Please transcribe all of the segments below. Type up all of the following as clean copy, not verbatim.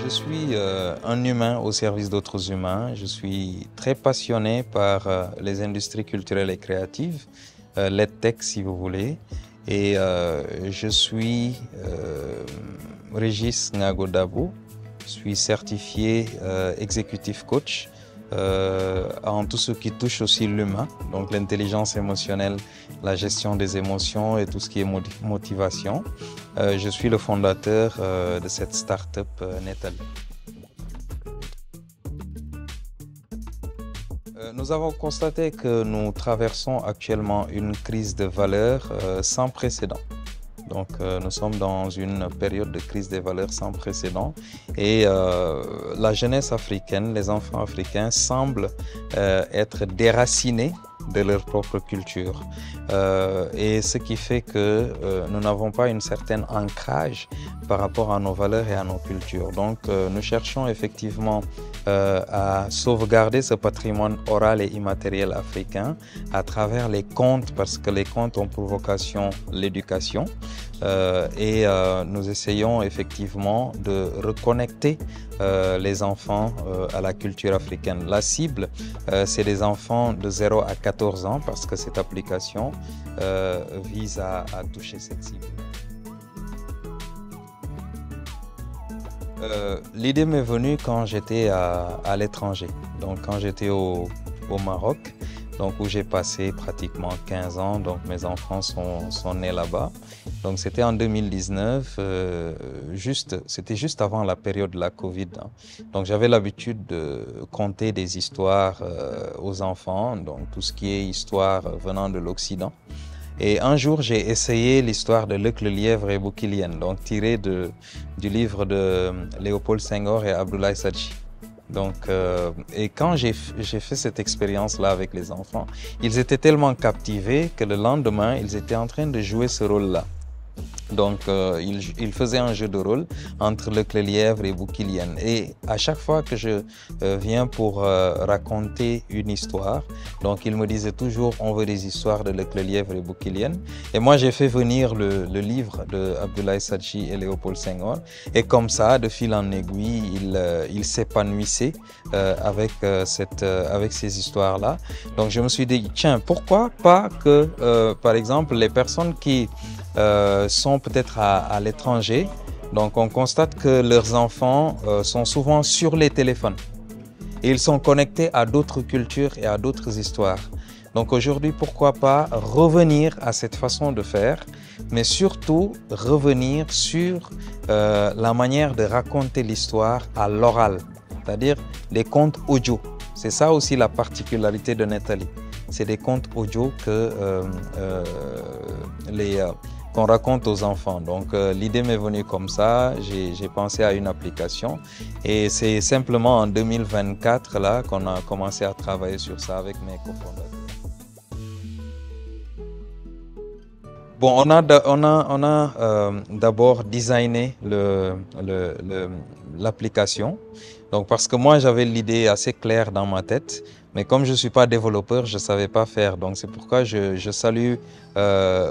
Je suis un humain au service d'autres humains. Je suis très passionné par les industries culturelles et créatives, l'EdTech si vous voulez. Et je suis Régis Ngago-Dabo. Je suis certifié executive coach en tout ce qui touche aussi l'humain, donc l'intelligence émotionnelle, la gestion des émotions et tout ce qui est motivation. Je suis le fondateur de cette start-up Netali. Nous avons constaté que nous traversons actuellement une crise de valeurs sans précédent. Donc nous sommes dans une période de crise des valeurs sans précédent et la jeunesse africaine, les enfants africains semblent être déracinés de leur propre culture et ce qui fait que nous n'avons pas un certain ancrage par rapport à nos valeurs et à nos cultures. Donc nous cherchons effectivement à sauvegarder ce patrimoine oral et immatériel africain à travers les contes, parce que les contes ont pour vocation l'éducation et nous essayons effectivement de reconnecter les enfants à la culture africaine. La cible, c'est des enfants de 0 à 14 ans parce que cette application vise à toucher cette cible. L'idée m'est venue quand j'étais à l'étranger, donc quand j'étais au Maroc, donc où j'ai passé pratiquement 15 ans, donc mes enfants sont nés là-bas. Donc c'était en 2019, c'était juste avant la période de la Covid. Hein. Donc j'avais l'habitude de conter des histoires aux enfants, donc tout ce qui est histoire venant de l'Occident. Et un jour, j'ai essayé l'histoire de Luc le Lièvre et Boukilienne, donc tiré du livre de Léopold Senghor et Abdoulaye Sadji. Donc, et quand j'ai fait cette expérience-là avec les enfants, ils étaient tellement captivés que le lendemain, ils étaient en train de jouer ce rôle-là. Donc, il faisait un jeu de rôle entre Luc le Lièvre et Boukilienne. Et à chaque fois que je viens pour raconter une histoire, donc il me disait toujours on veut des histoires de Luc le Lièvre et Boukilienne. Et moi, j'ai fait venir le livre de Abdoulaye Sadji et Léopold Senghor. Et comme ça, de fil en aiguille, il s'épanouissait avec ces histoires-là. Donc, je me suis dit, tiens, pourquoi pas que, par exemple, les personnes qui sont peut-être à l'étranger. Donc on constate que leurs enfants sont souvent sur les téléphones. Et ils sont connectés à d'autres cultures et à d'autres histoires. Donc aujourd'hui, pourquoi pas revenir à cette façon de faire, mais surtout revenir sur la manière de raconter l'histoire à l'oral, c'est-à-dire des contes audio. C'est ça aussi la particularité de Netali. C'est des contes audio qu'on raconte aux enfants. Donc l'idée m'est venue comme ça, j'ai pensé à une application et c'est simplement en 2024 là qu'on a commencé à travailler sur ça avec mes cofondateurs. Bon, on a d'abord designé l'application. Donc parce que moi j'avais l'idée assez claire dans ma tête, mais comme je ne suis pas développeur, je ne savais pas faire. Donc c'est pourquoi je salue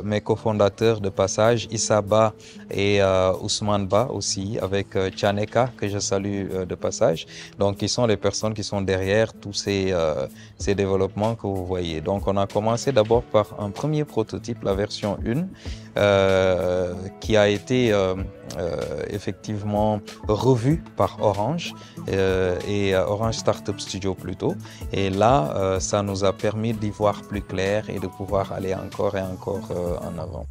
mes cofondateurs de passage, Issa Ba et Ousmane Ba aussi, avec Tchaneka que je salue de passage. Donc ils sont les personnes qui sont derrière tous ces développements que vous voyez. Donc on a commencé d'abord par un premier prototype, la version 1, qui a été effectivement revu par Orange et Orange Startup Studio plutôt. Et là, ça nous a permis d'y voir plus clair et de pouvoir aller encore et encore en avant.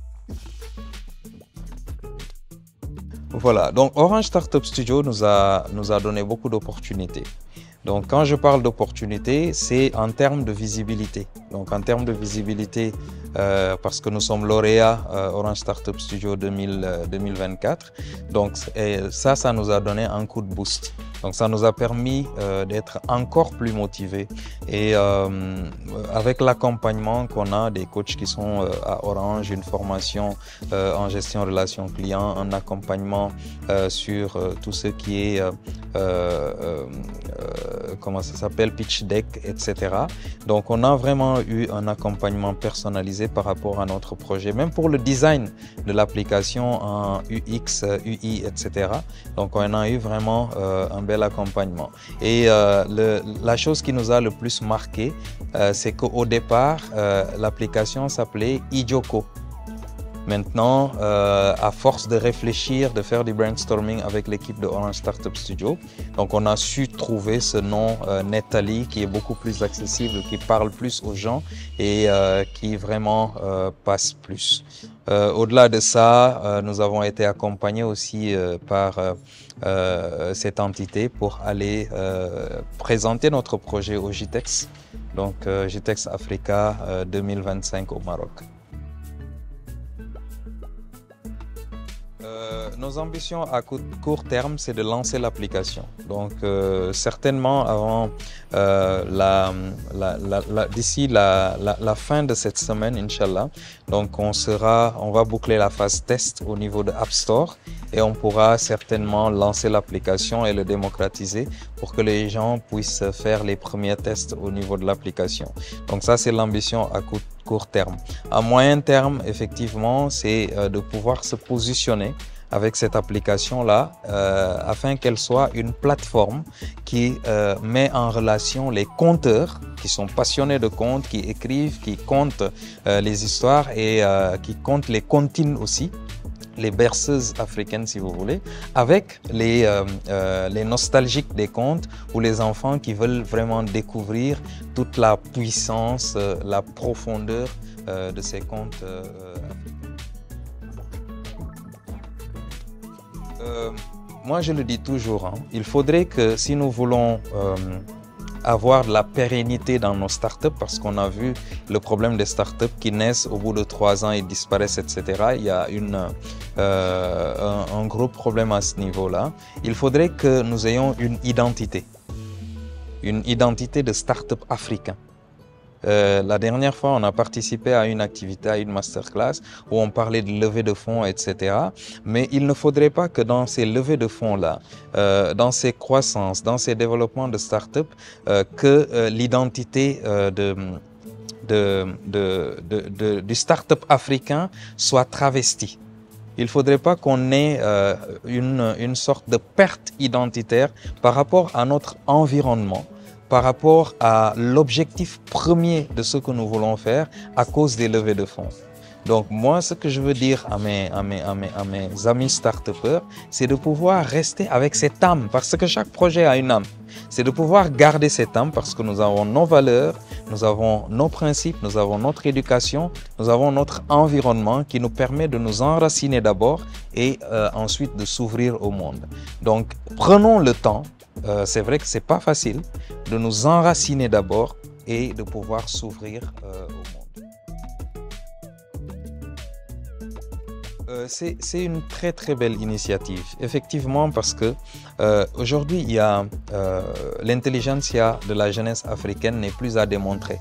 Voilà, donc Orange Startup Studio nous a donné beaucoup d'opportunités. Donc quand je parle d'opportunités, c'est en termes de visibilité. Donc en termes de visibilité, parce que nous sommes lauréats Orange Startup Studio 2024. Donc ça nous a donné un coup de boost. Donc ça nous a permis d'être encore plus motivés. Et avec l'accompagnement qu'on a des coachs qui sont à Orange, une formation en gestion relations clients, un accompagnement sur tout ce qui est comment ça s'appelle, pitch deck, etc. Donc on a vraiment eu un accompagnement personnalisé par rapport à notre projet, même pour le design de l'application en UX, UI, etc. Donc on a eu vraiment un bel accompagnement. Et la chose qui nous a le plus marqué, c'est qu'au départ, l'application s'appelait Ijoko. Maintenant, à force de réfléchir, de faire du brainstorming avec l'équipe de Orange Startup Studio, donc on a su trouver ce nom Netali qui est beaucoup plus accessible, qui parle plus aux gens et qui vraiment passe plus. Au-delà de ça, nous avons été accompagnés aussi par cette entité pour aller présenter notre projet au GITEX, donc GITEX Africa 2025 au Maroc. Nos ambitions à court terme, c'est de lancer l'application. Donc, certainement avant d'ici la fin de cette semaine, Inch'Allah. Donc, on va boucler la phase test au niveau de App Store et on pourra certainement lancer l'application et le démocratiser pour que les gens puissent faire les premiers tests au niveau de l'application. Donc, ça, c'est l'ambition à court terme. À moyen terme, effectivement, c'est de pouvoir se positionner avec cette application-là afin qu'elle soit une plateforme qui met en relation les conteurs qui sont passionnés de contes, qui écrivent, qui comptent les histoires et qui comptent les comptines aussi, les berceuses africaines si vous voulez, avec les nostalgiques des contes ou les enfants qui veulent vraiment découvrir toute la puissance, la profondeur de ces contes africains. Moi, je le dis toujours, hein, il faudrait que si nous voulons avoir de la pérennité dans nos startups, parce qu'on a vu le problème des startups qui naissent au bout de 3 ans et disparaissent, etc. Il y a un gros problème à ce niveau-là. Il faudrait que nous ayons une identité de startup africain. La dernière fois, on a participé à une activité, à une masterclass où on parlait de levée de fonds, etc. Mais il ne faudrait pas que dans ces levées de fonds-là, dans ces croissances, dans ces développements de start-up, que l'identité du start-up africain soit travestie. Il ne faudrait pas qu'on ait une sorte de perte identitaire par rapport à notre environnement, par rapport à l'objectif premier de ce que nous voulons faire à cause des levées de fonds. Donc moi, ce que je veux dire à mes amis start-upers, c'est de pouvoir rester avec cette âme, parce que chaque projet a une âme. C'est de pouvoir garder cette âme parce que nous avons nos valeurs, nous avons nos principes, nous avons notre éducation, nous avons notre environnement qui nous permet de nous enraciner d'abord et ensuite de s'ouvrir au monde. Donc prenons le temps. C'est vrai que ce n'est pas facile de nous enraciner d'abord et de pouvoir s'ouvrir au monde. C'est une très très belle initiative, effectivement, parce que aujourd'hui, il y a l'intelligentsia de la jeunesse africaine n'est plus à démontrer.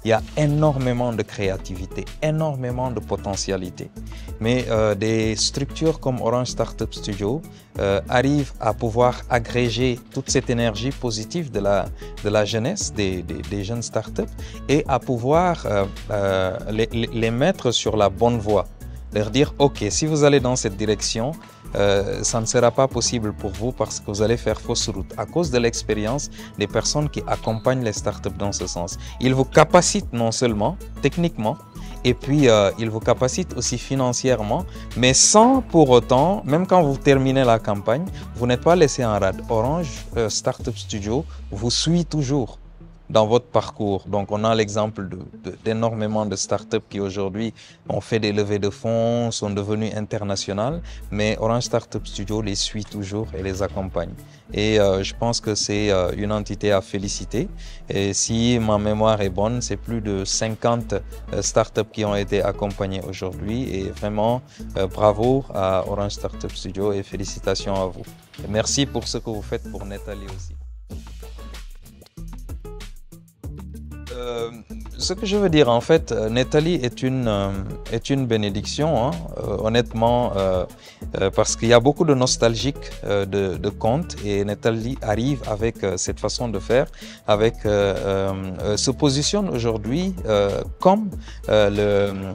Il y a énormément de créativité, énormément de potentialité. Mais des structures comme Orange Startup Studio arrivent à pouvoir agréger toute cette énergie positive de la jeunesse, des jeunes startups, et à pouvoir les mettre sur la bonne voie. Leur dire, OK, si vous allez dans cette direction, ça ne sera pas possible pour vous parce que vous allez faire fausse route à cause de l'expérience des personnes qui accompagnent les startups dans ce sens. Ils vous capacitent non seulement techniquement, et puis ils vous capacitent aussi financièrement, mais sans pour autant, même quand vous terminez la campagne, vous n'êtes pas laissé en rade. Orange Startup Studio vous suit toujours. dans votre parcours. Donc, on a l'exemple d'énormément de startups qui aujourd'hui ont fait des levées de fonds, sont devenues internationales, mais Orange Startup Studio les suit toujours et les accompagne. Et je pense que c'est une entité à féliciter. Et si ma mémoire est bonne, c'est plus de 50 startups qui ont été accompagnées aujourd'hui. Et vraiment, bravo à Orange Startup Studio et félicitations à vous. Et merci pour ce que vous faites pour Netali aussi. Ce que je veux dire, en fait, Netali est une bénédiction, hein, honnêtement, parce qu'il y a beaucoup de nostalgiques de comptes et Netali arrive avec cette façon de faire, se positionne aujourd'hui comme le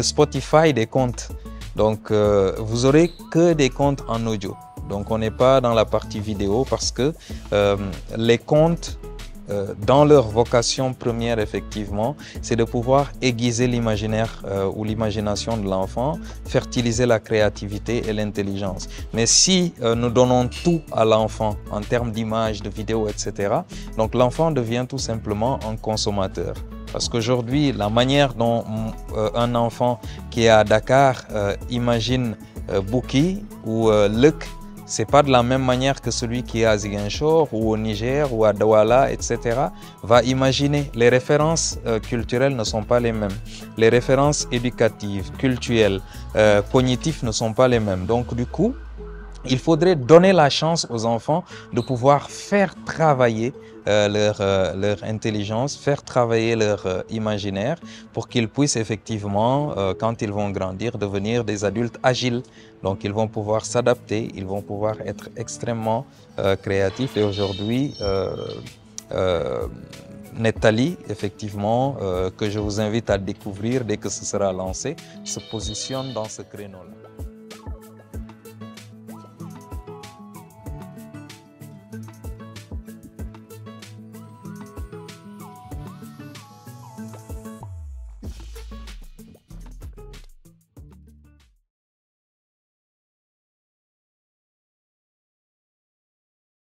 Spotify des comptes. Donc, vous aurez que des comptes en audio. Donc, on n'est pas dans la partie vidéo parce que les comptes dans leur vocation première, effectivement, c'est de pouvoir aiguiser l'imaginaire ou l'imagination de l'enfant, fertiliser la créativité et l'intelligence. Mais si nous donnons tout à l'enfant en termes d'images, de vidéos, etc., donc l'enfant devient tout simplement un consommateur. Parce qu'aujourd'hui, la manière dont un enfant qui est à Dakar imagine Bouki ou Luc, c'est pas de la même manière que celui qui est à Ziguinchor ou au Niger ou à Douala, etc. va imaginer. Les références culturelles ne sont pas les mêmes. Les références éducatives, culturelles, cognitives ne sont pas les mêmes. Donc du coup, il faudrait donner la chance aux enfants de pouvoir faire travailler leur intelligence, faire travailler leur imaginaire pour qu'ils puissent effectivement, quand ils vont grandir, devenir des adultes agiles. Donc ils vont pouvoir s'adapter, ils vont pouvoir être extrêmement créatifs. Et aujourd'hui, Netali, effectivement, que je vous invite à découvrir dès que ce sera lancé, se positionne dans ce créneau-là.